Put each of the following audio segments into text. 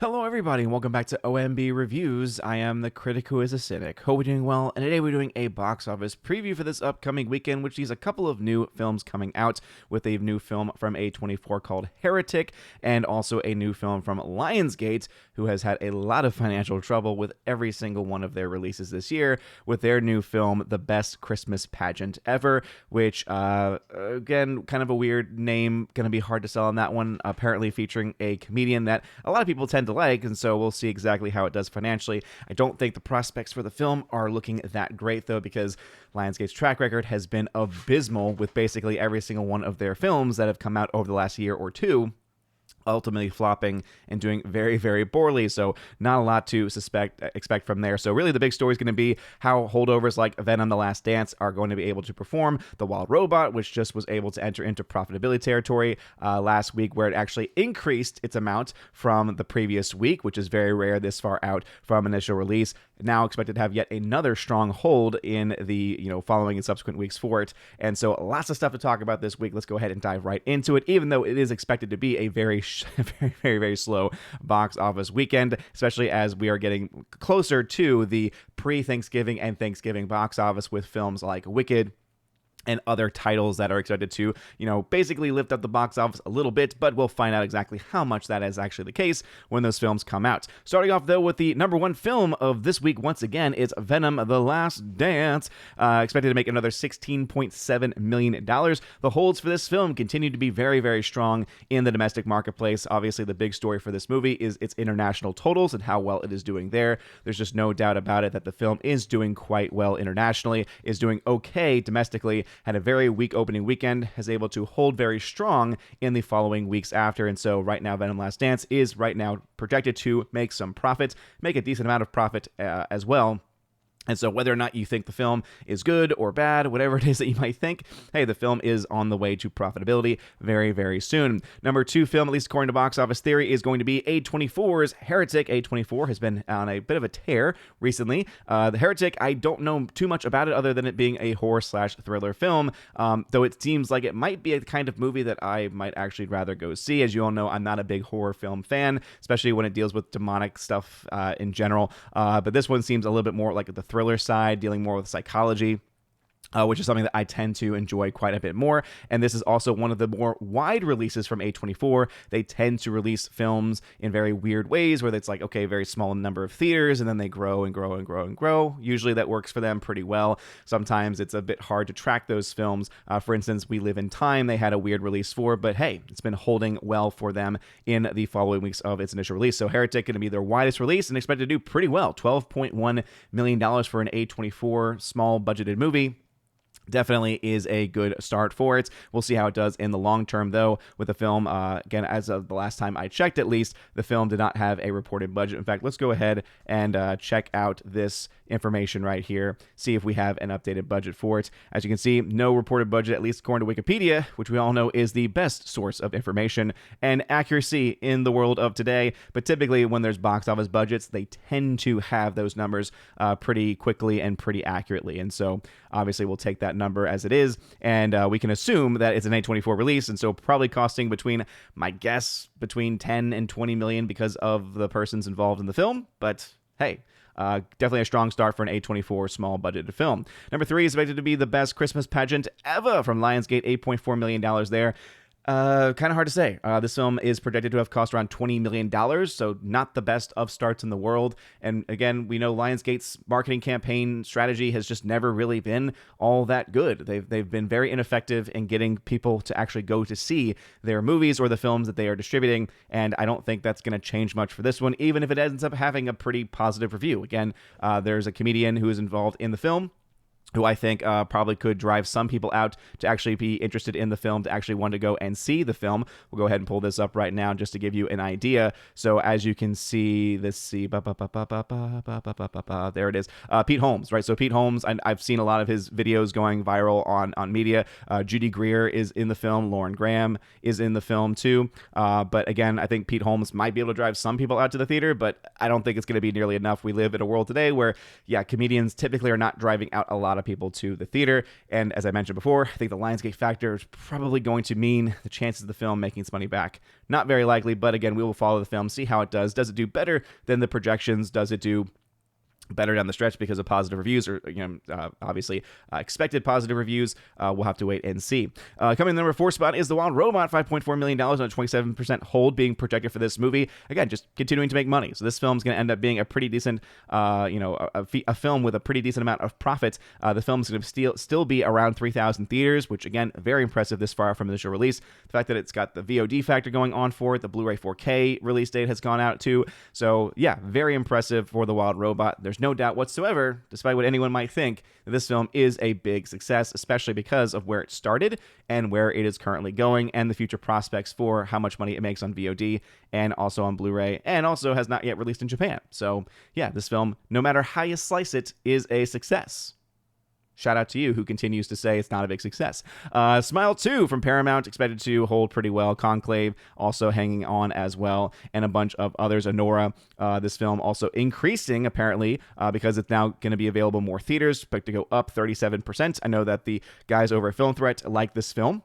Hello, everybody, and welcome back to OMB Reviews. I am the critic who is a cynic. Hope we're doing well, and today we're doing a box office preview for this upcoming weekend, which sees a couple of new films coming out, with a new film from A24 called Heretic, and also a new film from Lionsgate, who has had a lot of financial trouble with every single one of their releases this year, with their new film, The Best Christmas Pageant Ever, which, again, kind of a weird name, going to be hard to sell on that one, apparently featuring a comedian that a lot of people tend to like, and so we'll see exactly how it does financially. I don't think the prospects for the film are looking that great, though, because Lionsgate's track record has been abysmal with basically every single one of their films that have come out over the last year or two ultimately flopping and doing very, very poorly. So not a lot to expect from there. So really the big story is going to be how holdovers like Venom: The Last Dance are going to be able to perform. The Wild Robot, which just was able to enter into profitability territory last week, where it actually increased its amount from the previous week, which is very rare this far out from initial release. Now expected to have yet another strong hold in the following and subsequent weeks for it. And so lots of stuff to talk about this week. Let's go ahead and dive right into it, even though it is expected to be a very very slow box office weekend, especially as we are getting closer to the pre-Thanksgiving and Thanksgiving box office with films like Wicked and other titles that are expected to, basically lift up the box office a little bit, but we'll find out exactly how much that is actually the case when those films come out. Starting off, though, with the number one film of this week, once again, is Venom: The Last Dance, expected to make another $16.7 million. The holds for this film continue to be very, very strong in the domestic marketplace. Obviously, the big story for this movie is its international totals and how well it is doing there. There's just no doubt about it that the film is doing quite well internationally, is doing okay domestically, had a very weak opening weekend, is able to hold very strong in the following weeks after. And so right now, Venom: Last Dance is right now projected to make some profit, make a decent amount of profit as well. And so whether or not you think the film is good or bad, whatever it is that you might think, hey, the film is on the way to profitability very, very soon. Number two film, at least according to Box Office Theory, is going to be A24's Heretic. A24 has been on a bit of a tear recently. The Heretic, I don't know too much about it other than it being a horror/thriller film, though it seems like it might be a kind of movie that I might actually rather go see. As you all know, I'm not a big horror film fan, especially when it deals with demonic stuff in general. But this one seems a little bit more like the thriller side, dealing more with psychology, which is something that I tend to enjoy quite a bit more. And this is also one of the more wide releases from A24. They tend to release films in very weird ways, where it's like, okay, very small number of theaters, and then they grow and grow and grow and grow. Usually that works for them pretty well. Sometimes it's a bit hard to track those films. For instance, We Live in Time, they had a weird release for, but hey, it's been holding well for them in the following weeks of its initial release. So Heretic going to be their widest release and expected to do pretty well. $12.1 million for an A24 small budgeted movie. Definitely is a good start for it. We'll see how it does in the long term, though, with the film. Again, as of the last time I checked, at least, the film did not have a reported budget. In fact, let's go ahead and check out this information right here, see if we have an updated budget for it. As you can see, no reported budget, at least according to Wikipedia, which we all know is the best source of information and accuracy in the world of today. But typically, when there's box office budgets, they tend to have those numbers pretty quickly and pretty accurately. And so, obviously, we'll take that number as it is, and we can assume that it's an A24 release, and so probably costing my guess, between 10 and 20 million because of the persons involved in the film. But hey, definitely a strong start for an A24 small budgeted film. Number three is expected to be The Best Christmas Pageant Ever from Lionsgate, $8.4 million there. Kind of hard to say. This film is projected to have cost around $20 million, so not the best of starts in the world. And again, we know Lionsgate's marketing campaign strategy has just never really been all that good. They've been very ineffective in getting people to actually go to see their movies or the films that they are distributing, and I don't think that's going to change much for this one, even if it ends up having a pretty positive review. Again, there's a comedian who is involved in the film, who I think probably could drive some people out to actually be interested in the film, to actually want to go and see the film. We'll go ahead and pull this up right now just to give you an idea. So as you can see, there it is. Pete Holmes, right? So Pete Holmes, I've seen a lot of his videos going viral on media. Judy Greer is in the film. Lauren Graham is in the film too. But again, I think Pete Holmes might be able to drive some people out to the theater, but I don't think it's going to be nearly enough. We live in a world today where, yeah, comedians typically are not driving out a lot of people to the theater. And as I mentioned before, I think the Lionsgate factor is probably going to mean the chances of the film making its money back, not very likely. But again, we will follow the film, see how it does. Does it do better than the projections? Does it do better down the stretch because of positive reviews, or obviously expected positive reviews? We'll have to wait and see. Coming in the number 4 spot is The Wild Robot, $5.4 million on a 27% hold being projected for this movie. Again, just continuing to make money. So this film's going to end up being a pretty decent, a film with a pretty decent amount of profit. The film's going to still be around 3,000 theaters, which again, very impressive this far from initial release. The fact that it's got the VOD factor going on for it, the Blu-ray 4K release date has gone out too. So yeah, very impressive for The Wild Robot. There's no doubt whatsoever, despite what anyone might think, that this film is a big success, especially because of where it started and where it is currently going, and the future prospects for how much money it makes on VOD and also on Blu-ray, and also has not yet released in Japan. So yeah, this film, no matter how you slice it, is a success. Shout out to you who continues to say it's not a big success. Smile 2 from Paramount, expected to hold pretty well. Conclave also hanging on as well, and a bunch of others. Anora, this film also increasing apparently because it's now going to be available in more theaters, expected to go up 37%. I know that the guys over at Film Threat like this film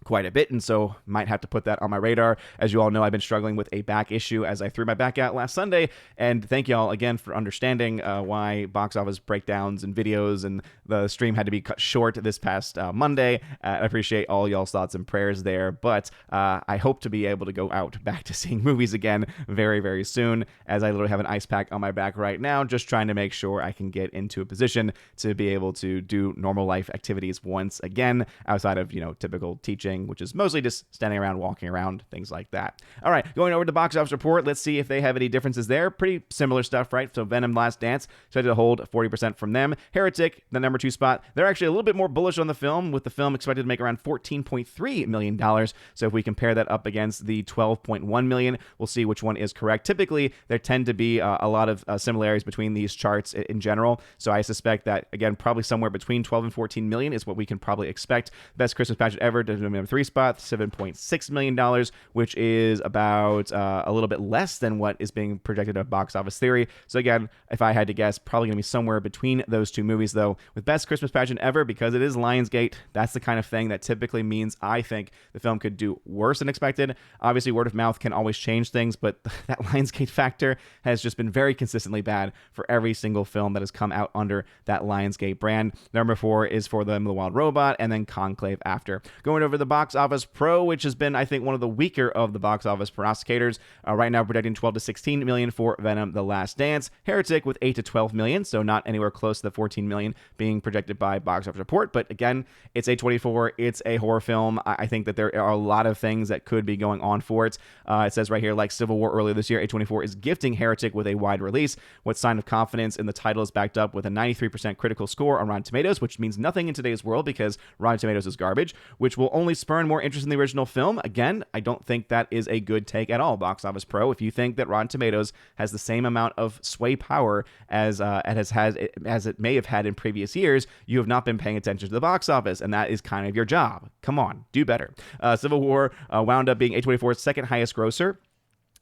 quite a bit, and so might have to put that on my radar. As you all know, I've been struggling with a back issue as I threw my back out last Sunday, and thank y'all again for understanding why box office breakdowns and videos and the stream had to be cut short this past Monday. I appreciate all y'all's thoughts and prayers there, but I hope to be able to go out back to seeing movies again very, very soon, as I literally have an ice pack on my back right now, just trying to make sure I can get into a position to be able to do normal life activities once again, outside of, typical teaching, which is mostly just standing around, walking around, things like that. All right, going over to the box office report, let's see if they have any differences there. Pretty similar stuff, right? So Venom Last Dance, expected to hold 40% from them. Heretic, the number 2 spot, they're actually a little bit more bullish on the film, with the film expected to make around $14.3 million. So if we compare that up against the $12.1 million, we'll see which one is correct. Typically, there tend to be a lot of similarities between these charts in general. So I suspect that, again, probably somewhere between 12 and 14 million is what we can probably expect. Best Christmas Pageant ever, number 3 spot, $7.6 million, which is about a little bit less than what is being projected at Box Office Theory. So again, if I had to guess, probably going to be somewhere between those two movies, though. With Best Christmas Pageant ever, because it is Lionsgate, that's the kind of thing that typically means I think the film could do worse than expected. Obviously, word of mouth can always change things, but that Lionsgate factor has just been very consistently bad for every single film that has come out under that Lionsgate brand. Number 4 is for them, The Wild Robot, and then Conclave after. Going over the Box Office Pro, which has been, I think, one of the weaker of the box office prognosticators. Right now projecting 12 to 16 million for Venom The Last Dance. Heretic with 8 to 12 million, so not anywhere close to the 14 million being projected by Box Office Report. But again, it's A24, it's a horror film. I think that there are a lot of things that could be going on for it. It says right here, like Civil War earlier this year, A24 is gifting Heretic with a wide release. What sign of confidence in the title is backed up with a 93% critical score on Rotten Tomatoes, which means nothing in today's world because Rotten Tomatoes is garbage, which will only spurn more interest in the original film. Again, I don't think that is a good take at all, Box Office Pro. If you think that Rotten Tomatoes has the same amount of sway power as it may have had in previous years, you have not been paying attention to the box office, and that is kind of your job. Come on, do better. Civil War wound up being A24's second highest grosser,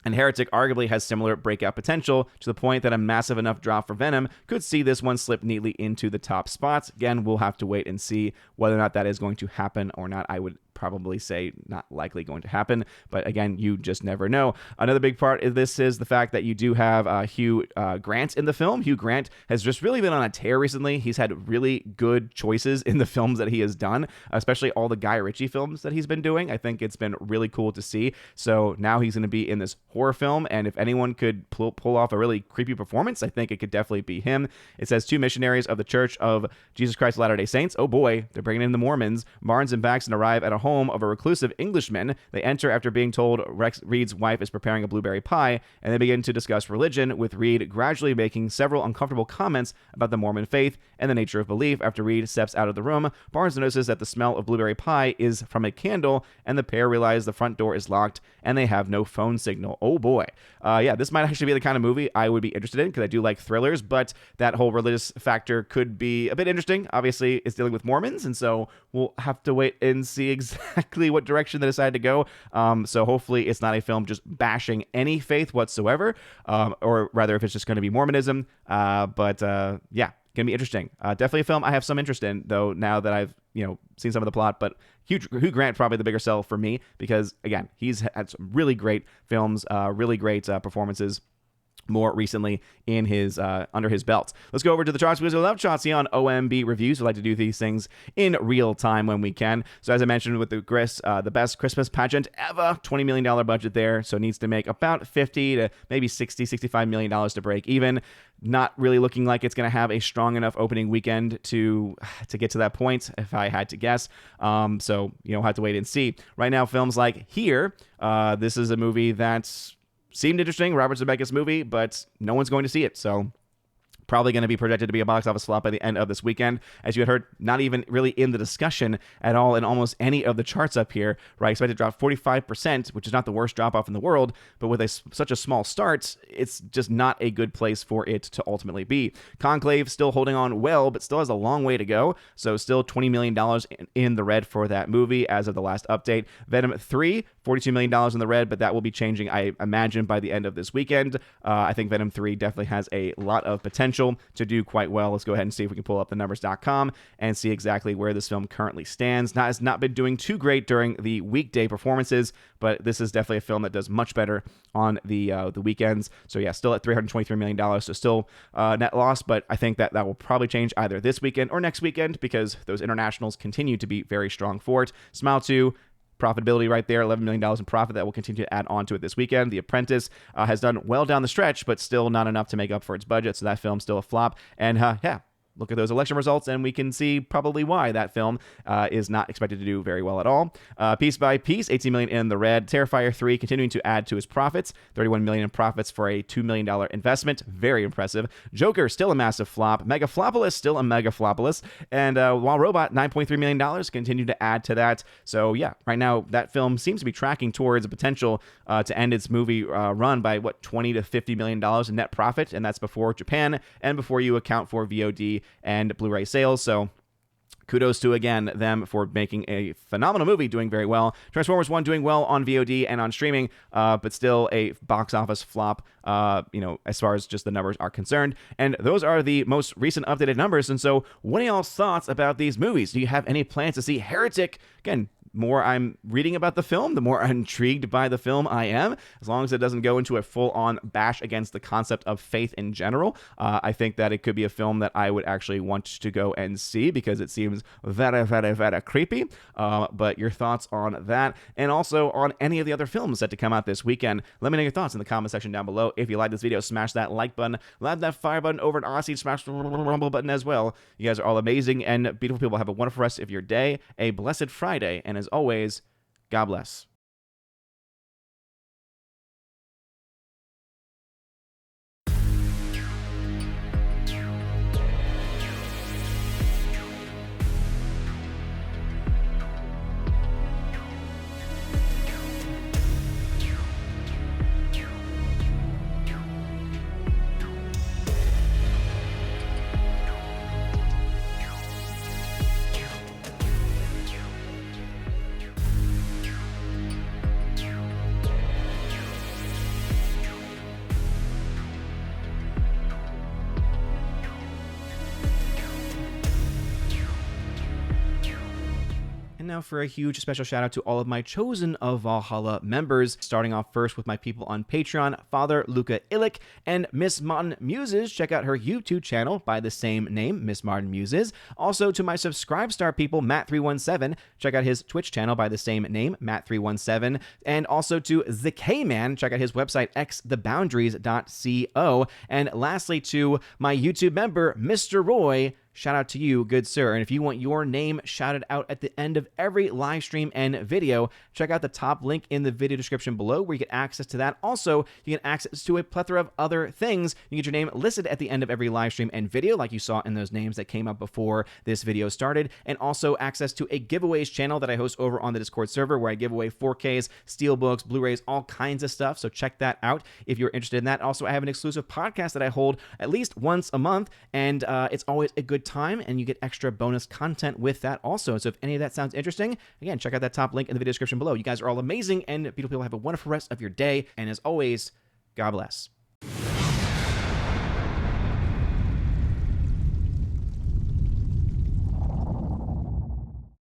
and Heretic arguably has similar breakout potential, to the point that a massive enough drop for Venom could see this one slip neatly into the top spots. Again, we'll have to wait and see whether or not that is going to happen or not. I would probably say not likely going to happen, but again, you just never know. Another big part of this is the fact that you do have Hugh Grant in the film. Hugh Grant has just really been on a tear recently. He's had really good choices in the films that he has done, especially all the Guy Ritchie films that he's been doing. I think it's been really cool to see. So now he's going to be in this horror film, and if anyone could pull off a really creepy performance, I think it could definitely be him. It says 2 missionaries of the Church of Jesus Christ of Latter-day Saints. Oh boy, they're bringing in the Mormons. Barnes and Baxton arrive at a home of a reclusive Englishman. They enter after being told Reed's wife is preparing a blueberry pie, and they begin to discuss religion, with Reed gradually making several uncomfortable comments about the Mormon faith and the nature of belief. After Reed steps out of the room, Barnes notices that the smell of blueberry pie is from a candle, and the pair realize the front door is locked and they have no phone signal. Oh boy. Yeah, this might actually be the kind of movie I would be interested in, because I do like thrillers, but that whole religious factor could be a bit interesting. Obviously, it's dealing with Mormons, and so we'll have to wait and see exactly what direction they decide to go. So hopefully it's not a film just bashing any faith whatsoever, or rather if it's just going to be Mormonism. But yeah, Can be interesting. Definitely a film I have some interest in, though, now that I've seen some of the plot. But Hugh Grant probably the bigger sell for me because, again, he's had some really great films, really great performances more recently in his under his belt. Let's go over to the charts because we love charts here on OMB Reviews. We like to do these things in real time when we can. So as I mentioned with the best Christmas pageant ever, $20 million budget there. So it needs to make about $50 to maybe $65 million to break even. Not really looking like it's going to have a strong enough opening weekend to get to that point, if I had to guess. So we'll have to wait and see. Right now, films like Here, this is a movie that's seemed interesting, Robert Zemeckis movie, but no one's going to see it, so probably going to be projected to be a box office flop by the end of this weekend. As you had heard, not even really in the discussion at all in almost any of the charts up here, right? Expected to drop 45%, which is not the worst drop-off in the world, but with such a small start, it's just not a good place for it to ultimately be. Conclave still holding on well, but still has a long way to go, so still $20 million in the red for that movie as of the last update. Venom 3, $42 million in the red, but that will be changing, I imagine, by the end of this weekend. I think Venom 3 definitely has a lot of potential to do quite well. Let's go ahead and see if we can pull up the numbers.com and see exactly where this film currently stands. Has not been doing too great during the weekday performances, but this is definitely a film that does much better on the weekends. So yeah, still at $323 million, so still net loss, but I think that will probably change either this weekend or next weekend because those internationals continue to be very strong for it. Smile 2, profitability right there, $11 million in profit that will continue to add on to it this weekend. The Apprentice has done well down the stretch, but still not enough to make up for its budget, so that film's still a flop. And look at those election results, and we can see probably why that film is not expected to do very well at all. Piece by Piece, $18 million in the red. Terrifier 3 continuing to add to his profits, $31 million in profits for a $2 million investment. Very impressive. Joker, still a massive flop. Megaflopolis, still a megaflopolis. And While Robot, $9.3 million, continue to add to that. So yeah, right now that film seems to be tracking towards a potential to end its movie run by $20 to $50 million in net profit, and that's before Japan and before you account for VOD and Blu-ray sales. So kudos to, again, them for making a phenomenal movie, doing very well. Transformers 1 doing well on VOD and on streaming, but still a box office flop, as far as just the numbers are concerned. And those are the most recent updated numbers. And so what are y'all's thoughts about these movies? Do you have any plans to see Heretic? Again, more I'm reading about the film, the more intrigued by the film I am, as long as it doesn't go into a full-on bash against the concept of faith in general. I think that it could be a film that I would actually want to go and see because it seems very, very, very creepy. But your thoughts on that, and also on any of the other films set to come out this weekend, let me know your thoughts in the comment section down below. If you like this video, smash that like button, love that fire button over at Aussie, smash the rumble button as well. You guys are all amazing and beautiful people. Have a wonderful rest of your day, a blessed Friday, and as always, God bless. Now for a huge special shout out to all of my Chosen of Valhalla members, starting off first with my people on Patreon, Father Luca Illick and Miss Martin Muses. Check out her YouTube channel by the same name, Miss Martin Muses. Also to my Subscribestar people, Matt317, check out his Twitch channel by the same name, Matt317. And also to the K-Man, check out his website, xtheboundaries.co. And lastly to my YouTube member, Mr. Roy, shout out to you, good sir. And if you want your name shouted out at the end of every live stream and video, check out the top link in the video description below where you get access to that. Also, you get access to a plethora of other things. You get your name listed at the end of every live stream and video, like you saw in those names that came up before this video started. And also access to a giveaways channel that I host over on the Discord server where I give away 4Ks, Steelbooks, Blu-rays, all kinds of stuff. So check that out if you're interested in that. Also, I have an exclusive podcast that I hold at least once a month, and it's always a good time, and you get extra bonus content with that also. So if any of that sounds interesting, again, check out that top link in the video description below. You guys are all amazing and beautiful people. Have a wonderful rest of your day, and as always, God bless.